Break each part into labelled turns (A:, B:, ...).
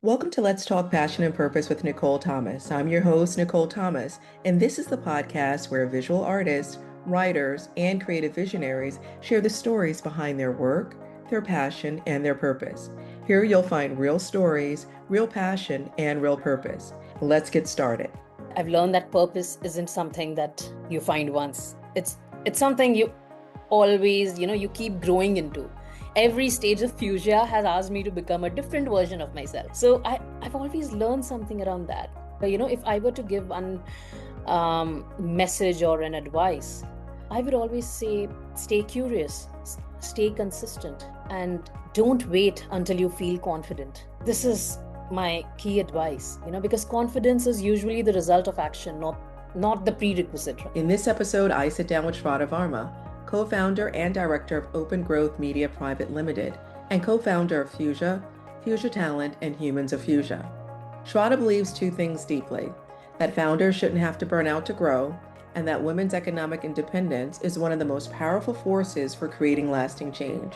A: Welcome to Let's Talk Passion and Purpose with Nicole Thomas. I'm your host, Nicole Thomas, and this is the podcast where visual artists, writers, and creative visionaries share the stories behind their work, their passion, and their purpose. Here you'll find real stories, real passion, and real purpose. Let's get started.
B: I've learned that purpose isn't something that you find once. It's something you always, you keep growing into. Every stage of Fuzia has asked me to become a different version of myself. So I've always learned something around that. If I were to give one message or an advice, I would always say, stay curious, stay consistent, and don't wait until you feel confident. This is my key advice, because confidence is usually the result of action, not the prerequisite.
A: In this episode, I sit down with Shraddha Varma, co-founder and director of OpenGrowth Media Private Limited, and co-founder of Fuzia Talent, and Humans of Fuzia. Shraddha believes two things deeply: that founders shouldn't have to burn out to grow, and that women's economic independence is one of the most powerful forces for creating lasting change.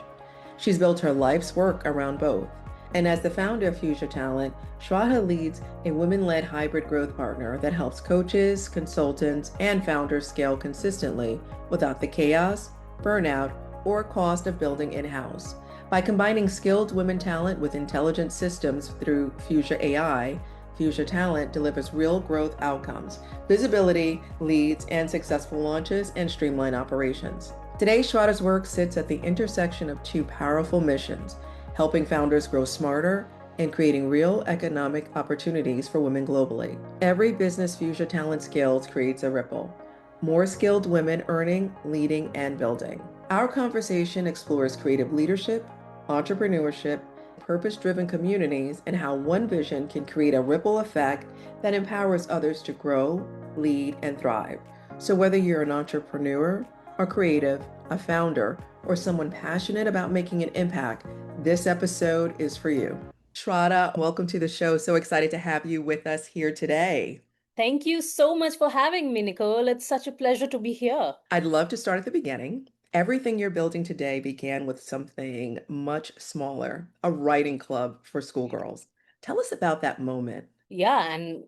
A: She's built her life's work around both. And as the founder of Fuzia Talent, Shraddha leads a women-led hybrid growth partner that helps coaches, consultants, and founders scale consistently without the chaos, burnout, or cost of building in-house. By combining skilled women talent with intelligent systems through Fuzia AI, Fuzia Talent delivers real growth outcomes, visibility, leads, and successful launches and streamlined operations. Today, Shraddha's work sits at the intersection of two powerful missions: helping founders grow smarter and creating real economic opportunities for women globally. Every business Fuzia Talent scales creates a ripple. More skilled women earning, leading, and building. Our conversation explores creative leadership, entrepreneurship, purpose-driven communities, and how one vision can create a ripple effect that empowers others to grow, lead, and thrive. So whether you're an entrepreneur, a creative, a founder, or someone passionate about making an impact, this episode is for you. Shraddha, welcome to the show. So excited to have you with us here today.
B: Thank you so much for having me, Nicole. It's such a pleasure to be here.
A: I'd love to start at the beginning. Everything you're building today began with something much smaller, a writing club for schoolgirls. Tell us about that moment.
B: Yeah, and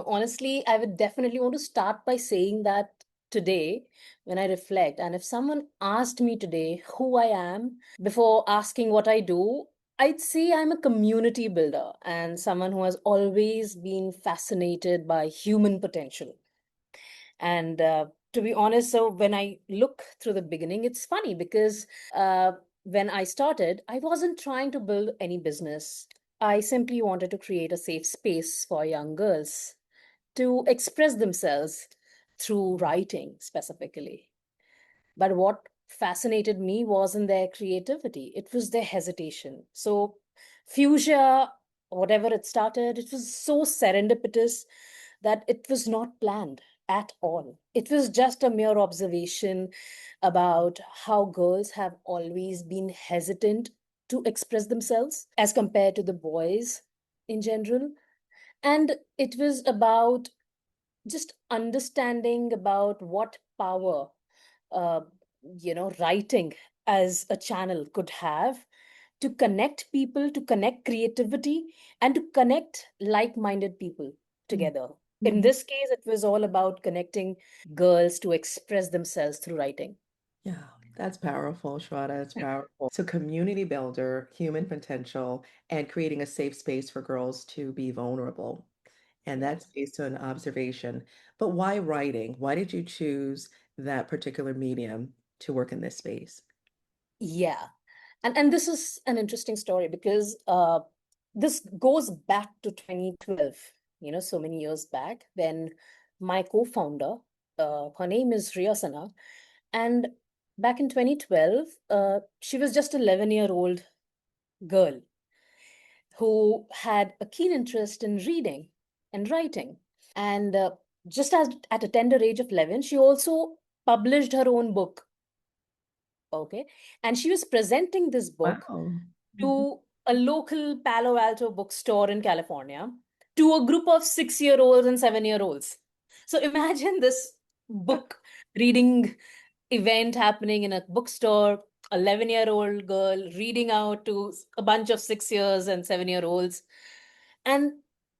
B: honestly, I would definitely want to start by saying that today, when I reflect, and if someone asked me today who I am before asking what I do, I'd say I'm a community builder and someone who has always been fascinated by human potential. And to be honest, so when I look through the beginning, it's funny because when I started, I wasn't trying to build any business. I simply wanted to create a safe space for young girls to express themselves through writing specifically. But what fascinated me wasn't their creativity, it was their hesitation. So, Fuchsia, whatever it started, it was so serendipitous that it was not planned at all. It was just a mere observation about how girls have always been hesitant to express themselves as compared to the boys in general. And it was about just understanding about what power uh, writing as a channel could have to connect people, to connect creativity, and to connect like-minded people together. In
A: Mhm.
B: this case, it was all about connecting girls to express themselves through writing.
A: Yeah, that's powerful, Shraddha. It's powerful. So, community builder, human potential, and creating a safe space for girls to be vulnerable. And that's based on observation. But why writing? Why did you choose that particular medium to work in this space?
B: Yeah. And this is an interesting story because this goes back to 2012, so many years back, when my co-founder, her name is Riyasana, and back in 2012, she was just 11-year-old girl who had a keen interest in reading and writing. And just as at a tender age of 11, she also published her own book. Okay. And she was presenting this book
A: Wow. Mhm.
B: to a local Palo Alto bookstore in California to a group of 6-year-olds and 7-year-olds. So imagine this book reading event happening in a bookstore, 11-year-old girl reading out to a bunch of 6 years and 7-year-olds. And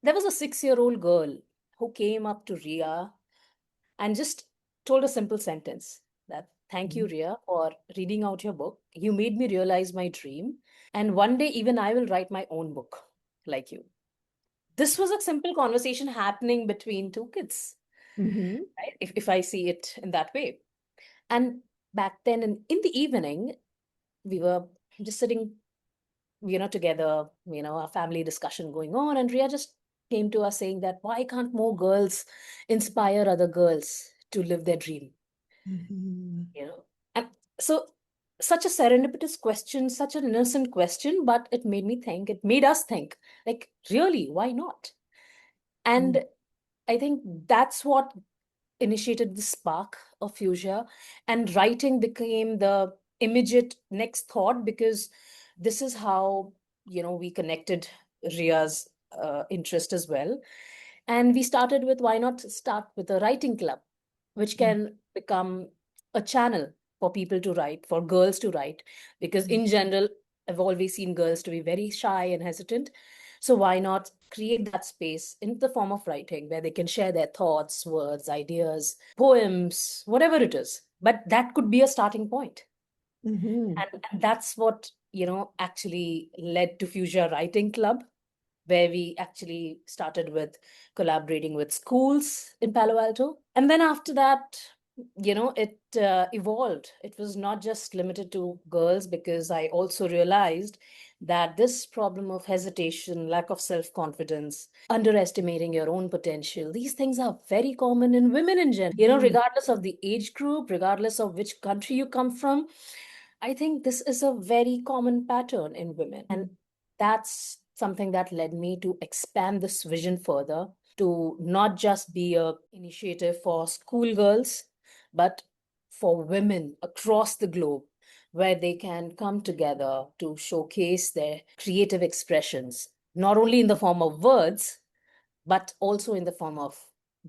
B: there was a 6-year-old girl who came up to Ria and just told a simple sentence that, thank you,
A: Mhm.
B: Ria, for reading out your book. You made me realize my dream. And one day, even I will write my own book like you. This was a simple conversation happening between two kids,
A: Mhm.
B: right? If I see it in that way. And back then, in the evening, we were just sitting, together, a family discussion going on. And Ria just came to us saying that, why can't more girls inspire other girls to live their dream?
A: Mhm.
B: And so, such a serendipitous question, such an innocent question, but it made me think, it made us think, like, really, why not?
A: Mhm.
B: And I think that's what initiated the spark of Fuchsia, and writing became the immediate next thought, because this is how we connected Ria's interest as well. And we started with, why not start with a writing club, which can become a channel for people to write, for girls to write, because in general, I've always seen girls to be very shy and hesitant. So why not create that space in the form of writing where they can share their thoughts, words, ideas, poems, whatever it is. But that could be a starting point.
A: Mhm.
B: And that's what, actually led to Fuchsia Writing Club, where we actually started with collaborating with schools in Palo Alto. And then after that, it evolved. It was not just limited to girls, because I also realized that this problem of hesitation, lack of self confidence, underestimating your own potential, these things are very common in women in general,
A: Mhm.
B: regardless of the age group, regardless of which country you come from. I think this is a very common pattern in women. And that's something that led me to expand this vision further, to not just be a initiative for schoolgirls, but for women across the globe, where they can come together to showcase their creative expressions, not only in the form of words, but also in the form of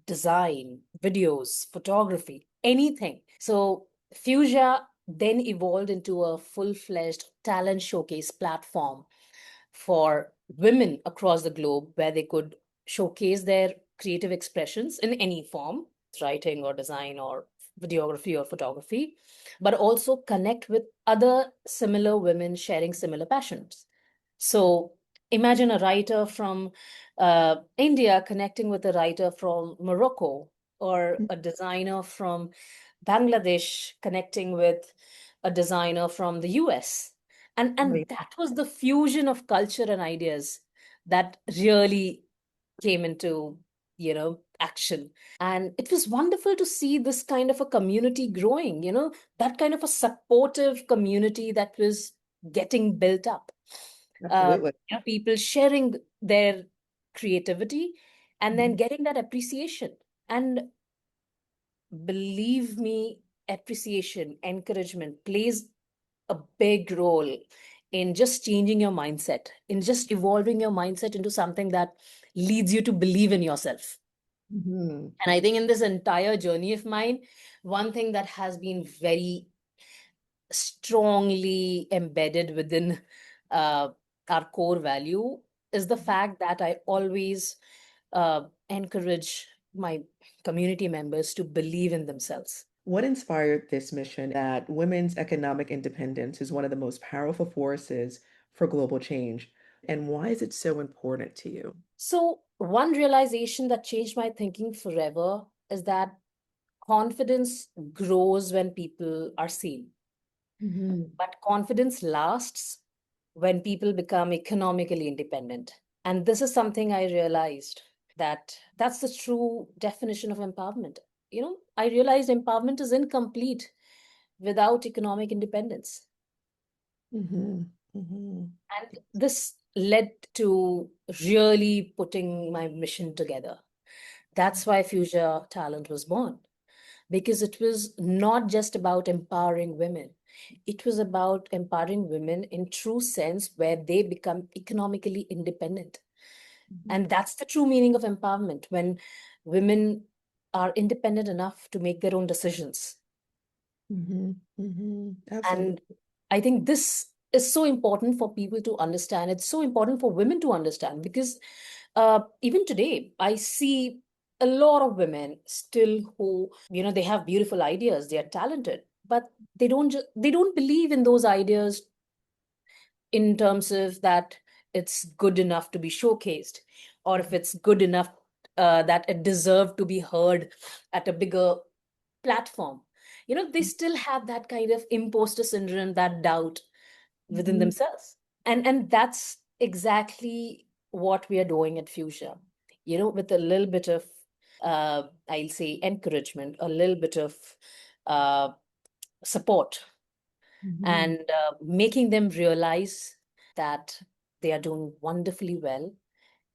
B: design, videos, photography, anything. So Fuchsia then evolved into a full-fledged talent showcase platform for women across the globe, where they could showcase their creative expressions in any form, writing or design or videography or photography, but also connect with other similar women sharing similar passions. So imagine a writer from India connecting with a writer from Morocco, or a designer from Bangladesh connecting with a designer from the US. And
A: Right.
B: that was the fusion of culture and ideas that really came into, action. And it was wonderful to see this kind of a community growing, that kind of a supportive community that was getting built up.
A: Absolutely.
B: People sharing their creativity and then
A: Mhm.
B: getting that appreciation. And believe me, appreciation, encouragement plays a big role in just changing your mindset, in just evolving your mindset into something that leads you to believe in yourself.
A: Mhm.
B: And I think in this entire journey of mine, one thing that has been very strongly embedded within uh, our core value is the fact that I always encourage my community members to believe in themselves.
A: What inspired this mission that women's economic independence is one of the most powerful forces for global change? And why is it so important to you?
B: So, one realization that changed my thinking forever is that confidence grows when people are seen,
A: Mhm.
B: but confidence lasts when people become economically independent. And this is something I realized, that that's the true definition of empowerment. I realized empowerment is incomplete without economic independence.
A: Mhm. Mhm.
B: And this led to really putting my mission together. That's why Fuzia Talent was born, because it was not just about empowering women. It was about empowering women in true sense, where they become economically independent.
A: Mhm.
B: And that's the true meaning of empowerment, when women are independent enough to make their own decisions.
A: Mhm. Mhm.
B: And
A: Absolutely.
B: I think this is so important for people to understand. It's so important for women to understand, because Even today, I see a lot of women still who, they have beautiful ideas, they are talented, but they don't believe in those ideas in terms of that it's good enough to be showcased, or if it's good enough that it deserved to be heard at a bigger platform. They still have that kind of imposter syndrome, that doubt within
A: Mhm.
B: themselves. And that's exactly what we are doing at Fuchsia. With a little bit of I'll say encouragement, a little bit of uh, support,
A: Mhm.
B: and making them realize that they are doing wonderfully well,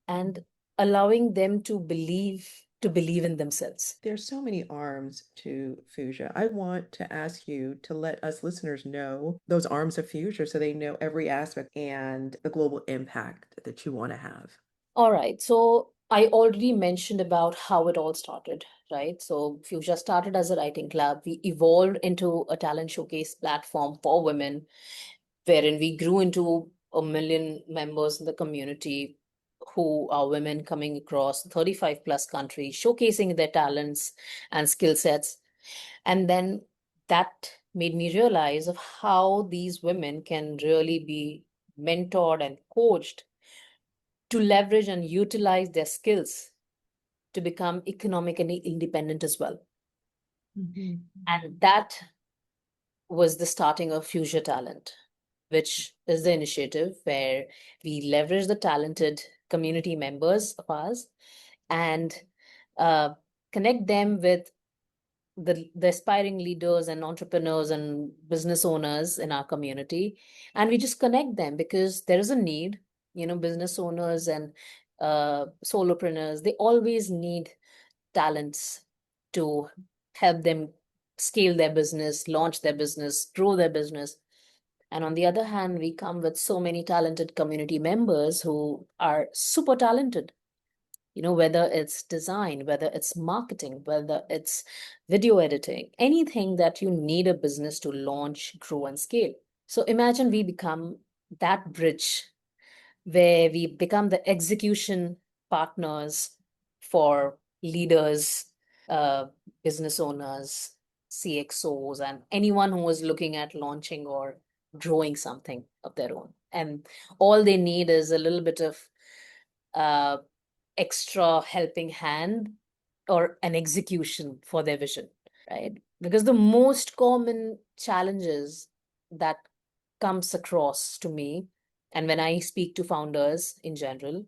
B: and allowing them to believe in themselves.
A: There's so many arms to Fuchsia. I want to ask you to let us listeners know those arms of Fuchsia so they know every aspect and the global impact that you want to have.
B: All right. So I already mentioned about how it all started, right? So Fuchsia started as a writing club. We evolved into a talent showcase platform for women, wherein we grew into 1 million members in the community who are women coming across 35 plus countries, showcasing their talents and skill sets. And then that made me realize of how these women can really be mentored and coached to leverage and utilize their skills to become economically independent as well.
A: Mhm.
B: And that was the starting of Fuzia Talent, which is the initiative where we leverage the talented community members of ours and uh, connect them with the aspiring leaders and entrepreneurs and business owners in our community. And we just connect them because there is a need. Business owners and solopreneurs, they always need talents to help them scale their business, launch their business, grow their business. And on the other hand, we come with so many talented community members who are super talented, whether it's design, whether it's marketing, whether it's video editing, anything that you need a business to launch, grow, and scale. So imagine we become that bridge where we become the execution partners for leaders, uh, business owners, CXOs, and anyone who is looking at launching or growing something of their own. And all they need is a little bit of uh, extra helping hand or an execution for their vision, right? Because the most common challenges that comes across to me, and when I speak to founders in general,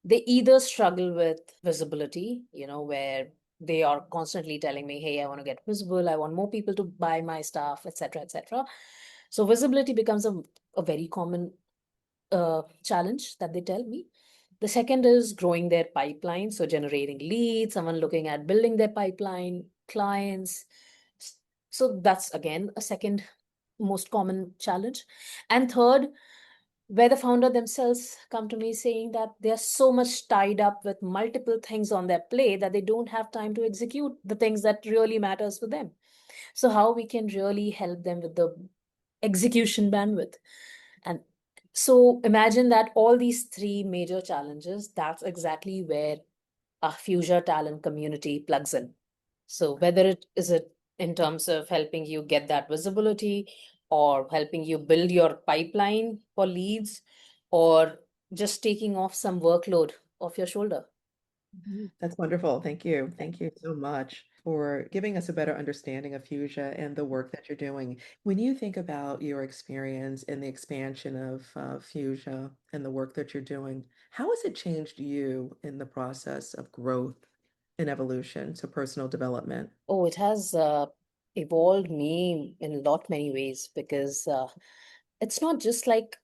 B: they either struggle with visibility, where they are constantly telling me, hey, I want to get visible, I want more people to buy my stuff, etc., etc. So visibility becomes a very common challenge that they tell me. The second is growing their pipeline, so generating leads, someone looking at building their pipeline, clients. So that's again a second most common challenge. And third, where the founder themselves come to me saying that they're so much tied up with multiple things on their plate that they don't have time to execute the things that really matters for them. So how we can really help them with the execution bandwidth. And so imagine that all these three major challenges, that's exactly where a Fuzia talent community plugs in. So whether it in terms of helping you get that visibility, or helping you build your pipeline for leads, or just taking off some workload off your shoulder.
A: Mhm. That's wonderful. Thank you. Thank you so much for giving us a better understanding of Fuchsia and the work that you're doing. When you think about your experience in the expansion of Fuchsia and the work that you're doing, how has it changed you in the process of growth and evolution, so personal development?
B: Oh, it has evolved me in a lot many ways, because it's not just like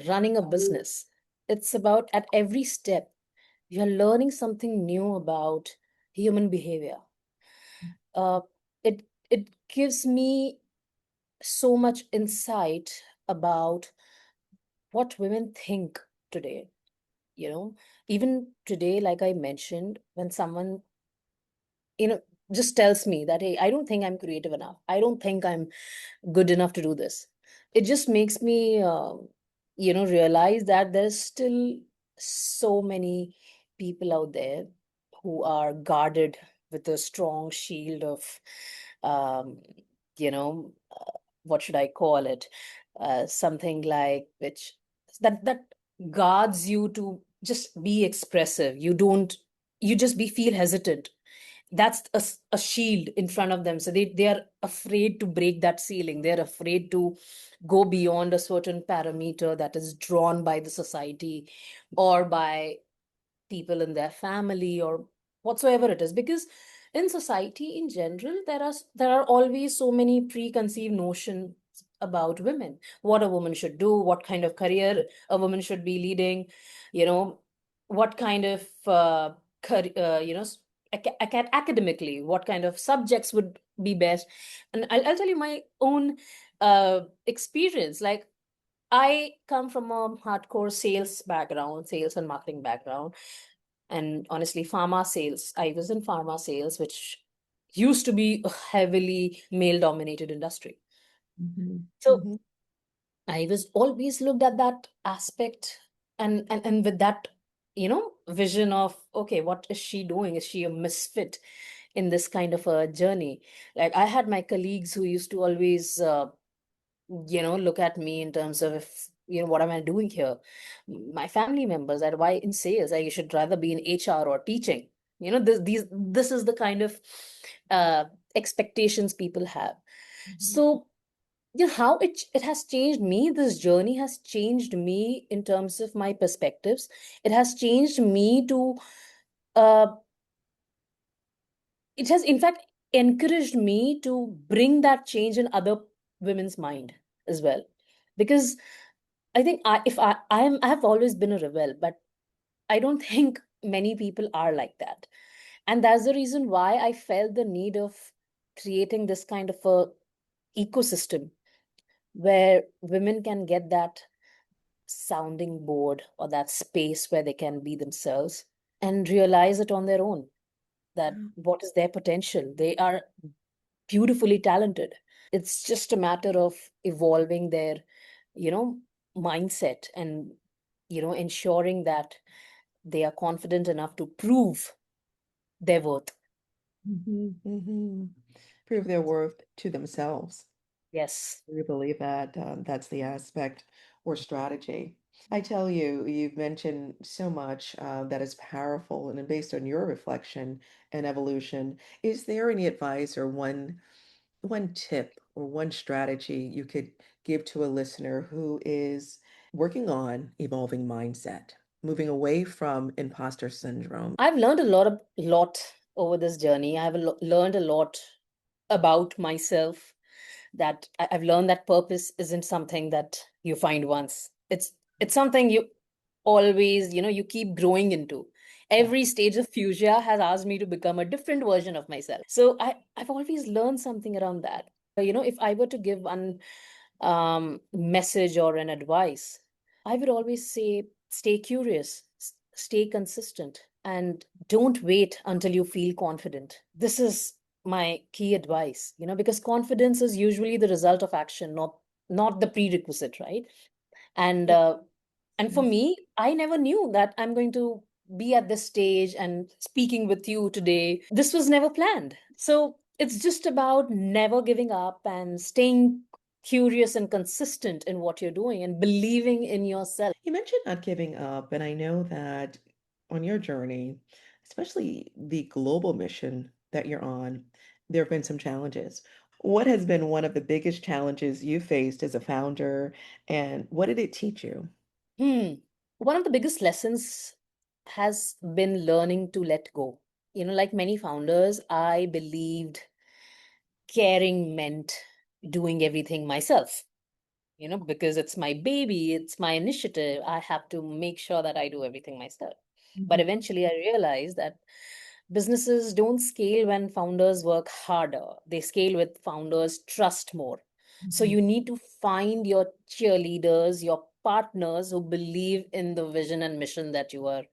B: running a business. It's about at every step, you're learning something new about human behavior. Uh, it gives me so much insight about what women think today. Even today, like I mentioned, when someone you know just tells me that, hey, I don't think I'm creative enough, I don't think I'm good enough to do this, it just makes me realize that there's still so many people out there who are guarded with a strong shield of, um, what should I call it? Something like which that guards you to just be expressive. You don't, you just be feel hesitant. That's a shield in front of them. So they are afraid to break that ceiling. They're afraid to go beyond a certain parameter that is drawn by the society or by people in their family or whatsoever it is, because in society in general there are always so many preconceived notions about women, what a woman should do, what kind of career a woman should be leading, you know what kind of academically what kind of subjects would be best. And I'll tell you my own experience. Like, I come from a hardcore sales background, sales and marketing background. And honestly, pharma sales, I was in pharma sales, which used to be a heavily male dominated industry.
A: Mm-hmm.
B: So
A: Mm-hmm.
B: I was always looked at that aspect, and with that, vision of, okay, what is she doing? Is she a misfit in this kind of a journey? Like, I had my colleagues who used to always look at me in terms of, if what am I doing here? My family members, that why in sales? I should rather be in HR or teaching. This is the kind of uh, expectations people have.
A: Mm-hmm.
B: So, how it has changed me. This journey has changed me in terms of my perspectives. It has changed me to. Uh, it has, in fact, encouraged me to bring that change in other women's mind as well, because I think I have always been a rebel, but I don't think many people are like that. And that's the reason why I felt the need of creating this kind of a ecosystem where women can get that sounding board or that space where they can be themselves and realize it on their own, that what is their potential. They are beautifully talented. It's just a matter of evolving their you know mindset, and ensuring that they are confident enough to prove their worth.
A: Mm-hmm. Mm-hmm. Prove their worth to themselves.
B: Yes.
A: We believe that that's the aspect or strategy. I tell you, you've mentioned so much that is powerful and based on your reflection and evolution. Is there any advice or one tip or one strategy you could give to a listener who is working on evolving mindset, moving away from imposter syndrome?
B: I've learned a lot over this journey. I've learned a lot about myself, that I've learned that purpose isn't something that you find once. It's something you always, you keep growing into.
A: Yeah.
B: Every stage of fuchsia has asked me to become a different version of myself. So I've always learned something around that. If I were to give one message or an advice, I would always say stay curious, stay consistent, and don't wait until you feel confident. This is my key advice, because confidence is usually the result of action, not the prerequisite, right? And and for
A: Yes.
B: me, I never knew that I'm going to be at this stage and speaking with you today. This was never planned. So it's just about never giving up and staying curious and consistent in what you're doing and believing in yourself.
A: You mentioned not giving up, and I know that on your journey, especially the global mission that you're on, there have been some challenges. What has been one of the biggest challenges you faced as a founder, and what did it teach you?
B: Hmm. One of the biggest lessons has been learning to let go. Like many founders, I believed caring meant doing everything myself, because it's my baby, it's my initiative. I have to make sure that I do everything myself. But
A: Mhm,
B: eventually, I realized that businesses don't scale when founders work harder, they scale with founders trust more. So
A: mhm,
B: you need to find your cheerleaders, your partners who believe in the vision and mission that you are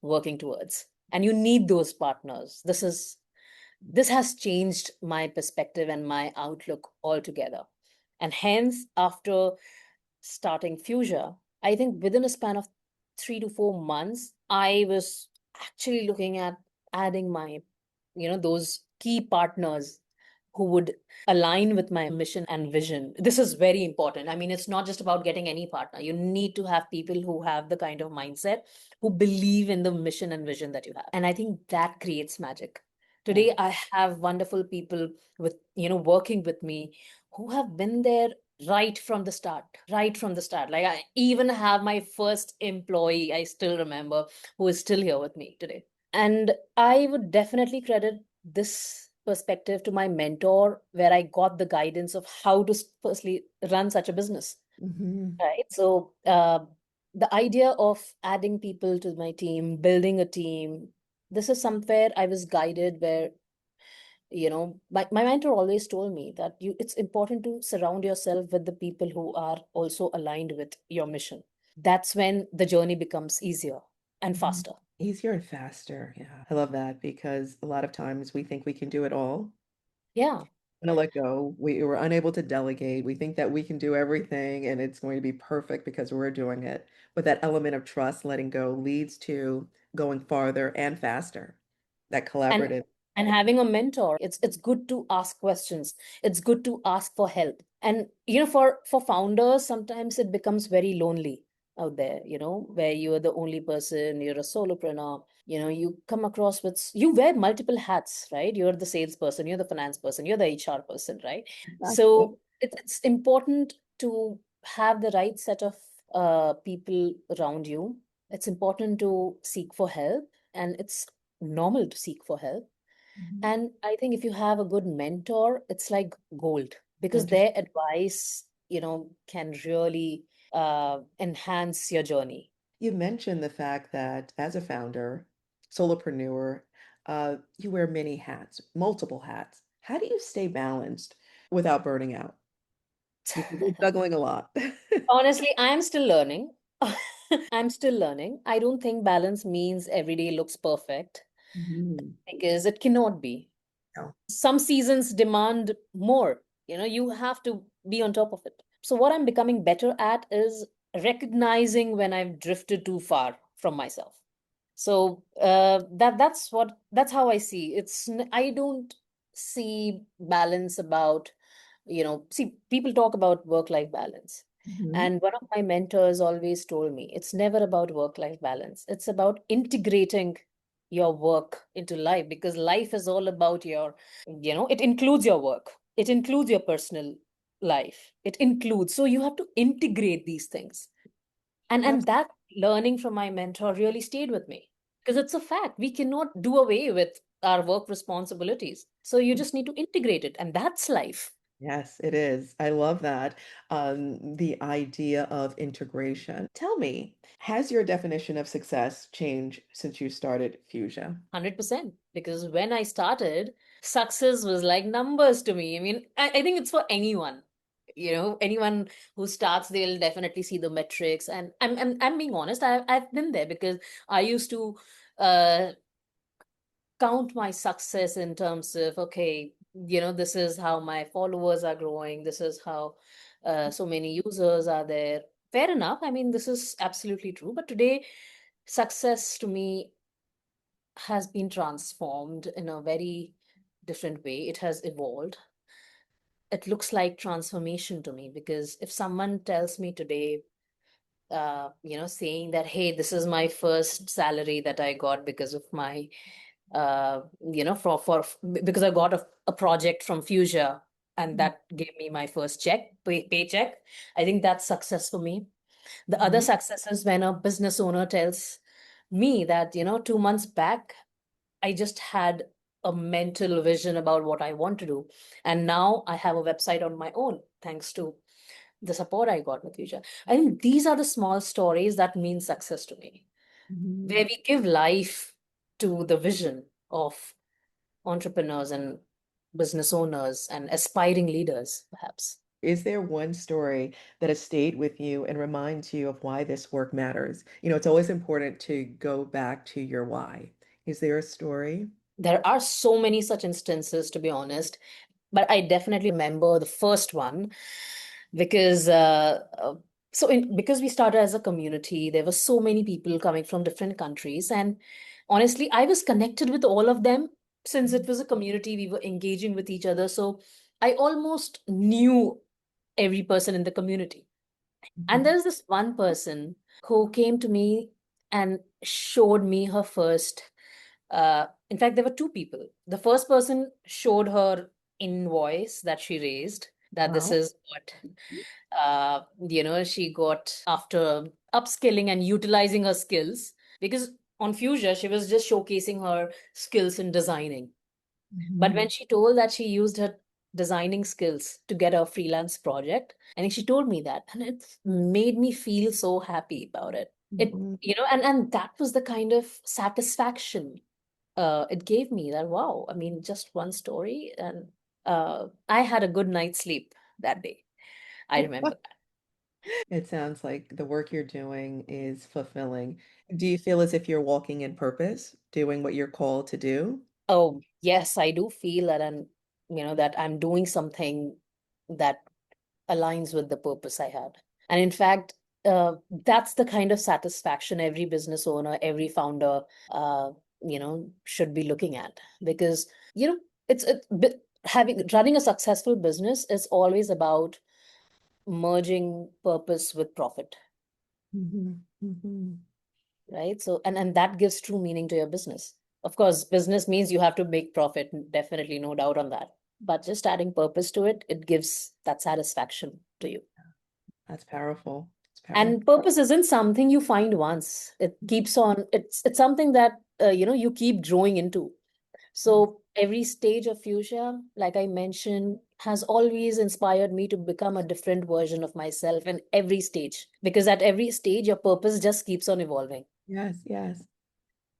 B: working towards. And you need those partners. This has changed my perspective and my outlook altogether. And hence, after starting Fuzia, I think within a span of 3 to 4 months, I was actually looking at adding my, those key partners who would align with my mission and vision. This is very important. I mean, it's not just about getting any partner. You need to have people who have the kind of mindset, who believe in the mission and vision that you have. And I think that creates magic.
A: Yeah.
B: Today, I have wonderful people with, working with me who have been there right from the start, right from the start. Like, I even have my first employee, I still remember, who is still here with me today. And I would definitely credit this perspective to my mentor, where I got the guidance of how to firstly run such a business.
A: Hmm.
B: Right. So the idea of adding people to my team, building a team, this is somewhere I was guided where, my mentor always told me that it's important to surround yourself with the people who are also aligned with your mission. That's when the journey becomes easier and
A: Mhm.
B: faster.
A: Easier and faster. Yeah. I love that because a lot of times we think we can do it all.
B: Yeah.
A: Gonna let go. We were unable to delegate. We think that we can do everything and it's going to be perfect because we're doing it. But that element of trust, letting go, leads to going farther and faster. That
B: and
A: collaborative.
B: and having a mentor, it's good to ask questions, it's good to ask for help. And for founders, sometimes it becomes very lonely out there, where you are the only person, you're a solopreneur, you come across with, you wear multiple hats, right? You're the salesperson, you're the finance person, you're the HR person, right?
A: Exactly.
B: So it's important to have the right set of people around you. It's important to seek for help, and it's normal to seek for help.
A: Mhm.
B: And I think if you have a good mentor, it's like gold, because
A: Mentorship.
B: their advice, can really enhance your journey.
A: You mentioned the fact that as a founder, solopreneur, you wear many hats, multiple hats. How do you stay balanced without burning out? Because you're juggling a lot.
B: Honestly, I'm still learning. I'm still learning. I don't think balance means every day looks perfect,
A: Mhm.
B: because it cannot be.
A: No.
B: Some seasons demand more. You have to be on top of it. So what I'm becoming better at is recognizing when I've drifted too far from myself. So that's how I see I don't see balance about, see, people talk about work life balance,
A: Mhm.
B: and one of my mentors always told me it's never about work life balance, it's about integrating your work into life, because life is all about it includes your work, it includes your personal life, it includes, so you have to integrate these things. And
A: Abs-
B: that learning from my mentor really stayed with me, because it's a fact, we cannot do away with our work responsibilities, so you just need to integrate it, and that's life.
A: Yes, it is. I love that. The idea of integration. Tell me, has your definition of success changed since you started Fuchsia?
B: 100%, because when I started, success was like numbers to me. I mean, I think it's for anyone. Anyone who starts, they'll definitely see the metrics. And I'm being honest, I've been there, because I used to uh, count my success in terms of, okay, this is how my followers are growing, this is how so many users are there. Fair enough. I mean, this is absolutely true. But today, success to me has been transformed in a very different way. It has evolved. It looks like transformation to me, because if someone tells me today, saying that, hey, this is my first salary that I got because of my, because I got a project from Fuzia, and that gave me my first paycheck. I think that's success for me. The other
A: Mhm.
B: success is when a business owner tells me that, 2 months back, I just had a mental vision about what I want to do. And now I have a website on my own, thanks to the support I got with Future. I think these are the small stories that mean success to me, where
A: Mhm.
B: we give life to the vision of entrepreneurs and business owners and aspiring leaders, perhaps.
A: Is there one story that has stayed with you and reminds you of why this work matters? It's always important to go back to your why. Is there a story?
B: There are so many such instances, to be honest, but I definitely remember the first one, because Because we started as a community, there were so many people coming from different countries. And honestly, I was connected with all of them since it was a community, we were engaging with each other. So I almost knew every person in the community. And
A: Mhm.
B: there's this one person who came to me and showed me her first. In fact, there were two people. The first person showed her invoice that she raised, that this
A: Wow.
B: is what she got after upskilling and utilizing her skills. Because on Fuchsia, she was just showcasing her skills in designing. But
A: Mhm.
B: when she told that she used her designing skills to get a freelance project, and she told me that, and it made me feel so happy about it.
A: Mhm.
B: And that was the kind of satisfaction it gave me, that wow, I mean, just one story, and I had a good night's sleep that day. I remember that.
A: It sounds like the work you're doing is fulfilling. Do you feel as if you're walking in purpose, doing what you're called to do?
B: Oh, yes, I do feel that, and that I'm doing something that aligns with the purpose I had. And in fact, that's the kind of satisfaction every business owner, every founder, should be looking at. Because, having running a successful business is always about merging purpose with profit,
A: Mhm. Mhm.
B: right? So, and that gives true meaning to your business. Of course, business means you have to make profit, definitely, no doubt on that. But just adding purpose to it, it gives that satisfaction to you.
A: That's powerful. It's powerful.
B: And purpose isn't something you find once. It keeps on, it's something that you keep growing into. So every stage of Fuchsia, like I mentioned, has always inspired me to become a different version of myself in every stage. Because at every stage, your purpose just keeps on evolving.
A: Yes, yes.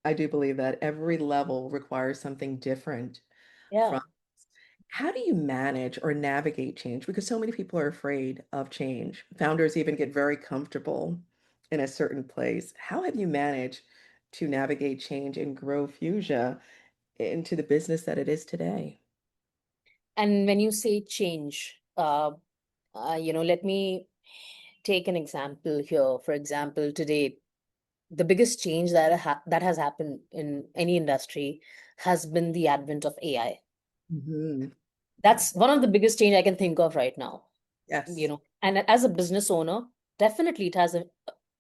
A: I do believe that every level requires something different
B: Yeah.
A: from. How do you manage or navigate change? Because so many people are afraid of change. Founders even get very comfortable in a certain place. How have you managed to navigate change and grow Fuchsia into the business that it is today?
B: And when you say change, let me take an example here. For example, today, the biggest change that has happened in any industry has been the advent of AI.
A: Mhm.
B: That's one of the biggest change I can think of right now.
A: Yes.
B: And as a business owner, definitely it has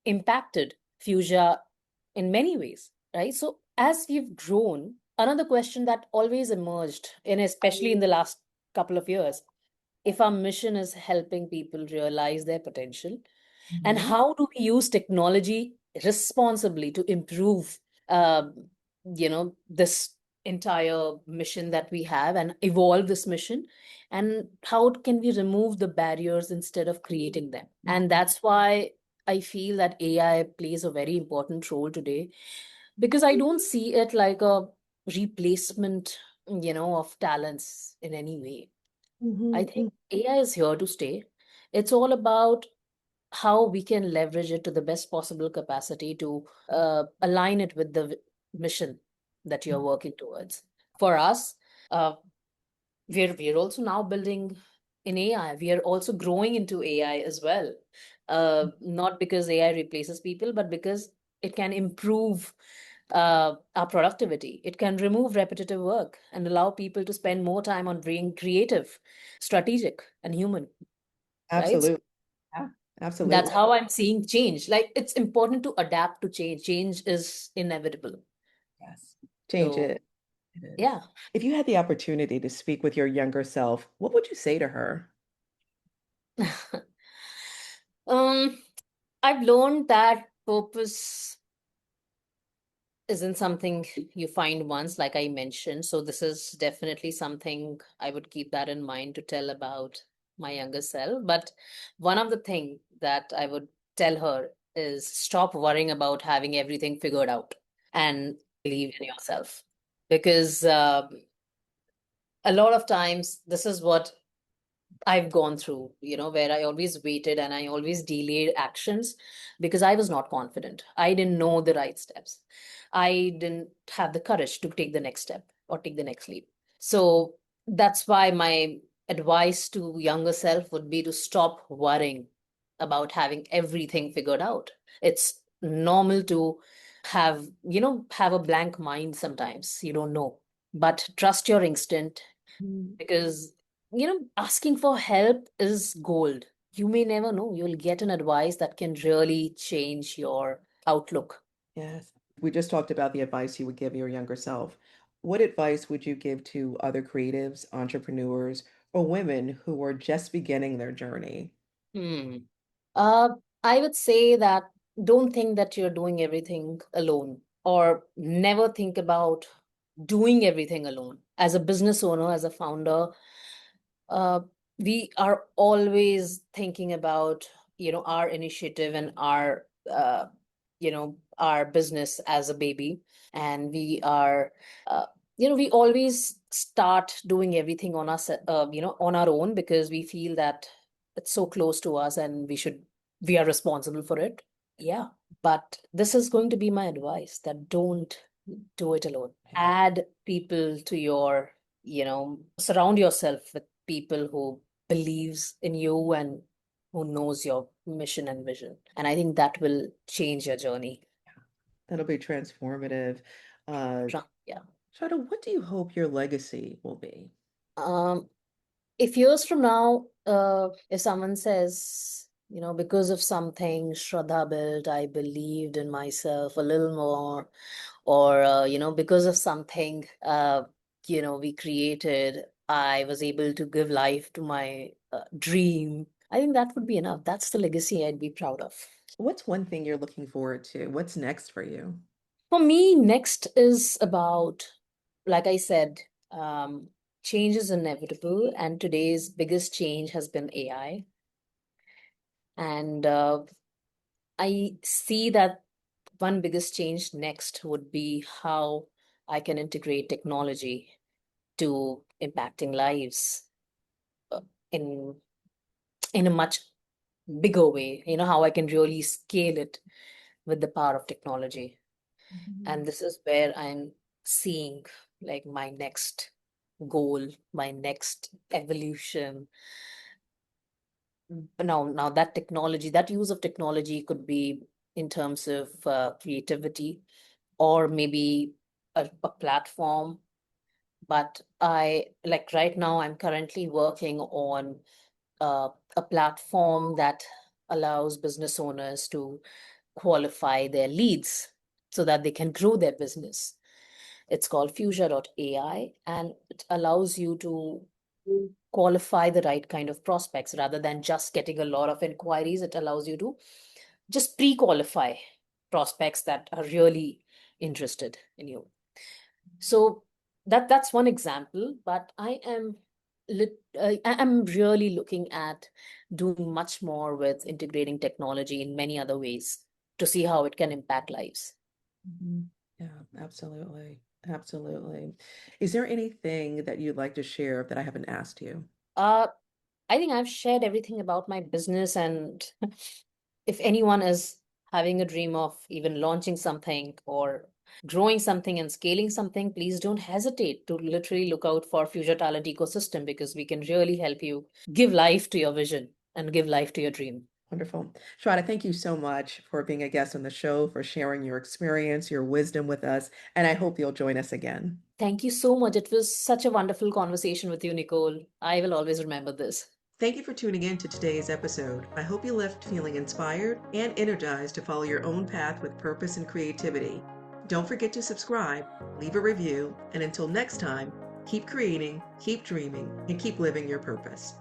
B: impacted Fuchsia in many ways, right? So as we've grown, another question that always emerged, and especially in the last couple of years, if our mission is helping people realize their potential, and
A: Mhm.
B: how do we use technology responsibly to improve this entire mission that we have and evolve this mission, and how can we remove the barriers instead of creating them? And that's why I feel that AI plays a very important role today, because I don't see it like a replacement of talents in any way. I
A: Mhm.
B: think AI is here to stay. It's all about how we can leverage it to the best possible capacity to align it with the mission that you're working towards. For us, uh, we're also now building in AI. We are also growing into AI as well. Not because AI replaces people, but because it can improve our productivity. It can remove repetitive work and allow people to spend more time on being creative, strategic, and human, right?
A: Absolutely. Yeah,
B: That's
A: absolutely.
B: how I'm seeing change. Like, it's important to adapt to change. Change is inevitable.
A: Yes. Change
B: So
A: it. It is.
B: yeah.
A: If you had the opportunity to speak with your younger self, what would you say to her?
B: um I've learned that purpose isn't something you find once, like I mentioned. So this is definitely something I would keep that in mind to tell about my younger self. But one of the things that I would tell her is stop worrying about having everything figured out and believe in yourself. Because a lot of times this is what I've gone through, where I always waited and I always delayed actions because I was not confident. I didn't know the right steps. I didn't have the courage to take the next step or take the next leap. So that's why my advice to younger self would be to stop worrying about having everything figured out. It's normal to have a blank mind sometimes. You don't know. But trust your instinct, because asking for help is gold. You may never know, you'll get an advice that can really change your outlook.
A: Yes. We just talked about the advice you would give your younger self. What advice would you give to other creatives, entrepreneurs, or women who are just beginning their journey?
B: Hmm. Uh, I would say that don't think that you're doing everything alone, or never think about doing everything alone. As a business owner, as a founder, uh, we are always thinking about our initiative and our business as a baby, and we are uh, we always start doing everything on us on our own, because we feel that it's so close to us and we are responsible for it. Yeah, but this is going to be my advice, that don't do it alone. Add people to your, surround yourself with people who believes in you and who knows your mission and vision. And I think that will change your journey.
A: That'll be transformative. Uh,
B: Yeah.
A: Shraddha, what do you hope your legacy will be?
B: Um, if years from now, if someone says, because of something Shraddha built, I believed in myself a little more, or, because of something, we created, I was able to give life to my dream. I think that would be enough. That's the legacy I'd be proud of.
A: What's one thing you're looking forward to? What's next for you?
B: For me, next is about, like I said, um, change is inevitable, and today's biggest change has been AI. And I see that one biggest change next would be how I can integrate technology to impacting lives uh, in in a much bigger way. How I can really scale it with the power of technology.
A: Mhm.
B: And this is where I'm seeing like my next goal, my next evolution. Now that technology, that use of technology could be in terms of creativity, or maybe a platform. But I like right now, I'm currently working on a platform that allows business owners to qualify their leads so that they can grow their business. It's called Fuzia.ai, and it allows you to qualify the right kind of prospects rather than just getting a lot of inquiries. It allows you to just pre-qualify prospects that are really interested in you. So that's one example, but I'm really looking at doing much more with integrating technology in many other ways to see how it can impact lives.
A: Mhm. Yeah, absolutely. Absolutely. Is there anything that you'd like to share that I haven't asked you?
B: Uh, I think I've shared everything about my business, and if anyone is having a dream of even launching something or growing something and scaling something, please don't hesitate to literally look out for Future Talent ecosystem, because we can really help you give life to your vision and give life to your dream.
A: Wonderful. Shraddha, thank you so much for being a guest on the show, for sharing your experience, your wisdom with us, and I hope you'll join us again.
B: Thank you so much. It was such a wonderful conversation with you, Nicole. I will always remember this.
A: Thank you for tuning in to today's episode. I hope you left feeling inspired and energized to follow your own path with purpose and creativity. Don't forget to subscribe, leave a review, and until next time, keep creating, keep dreaming, and keep living your purpose.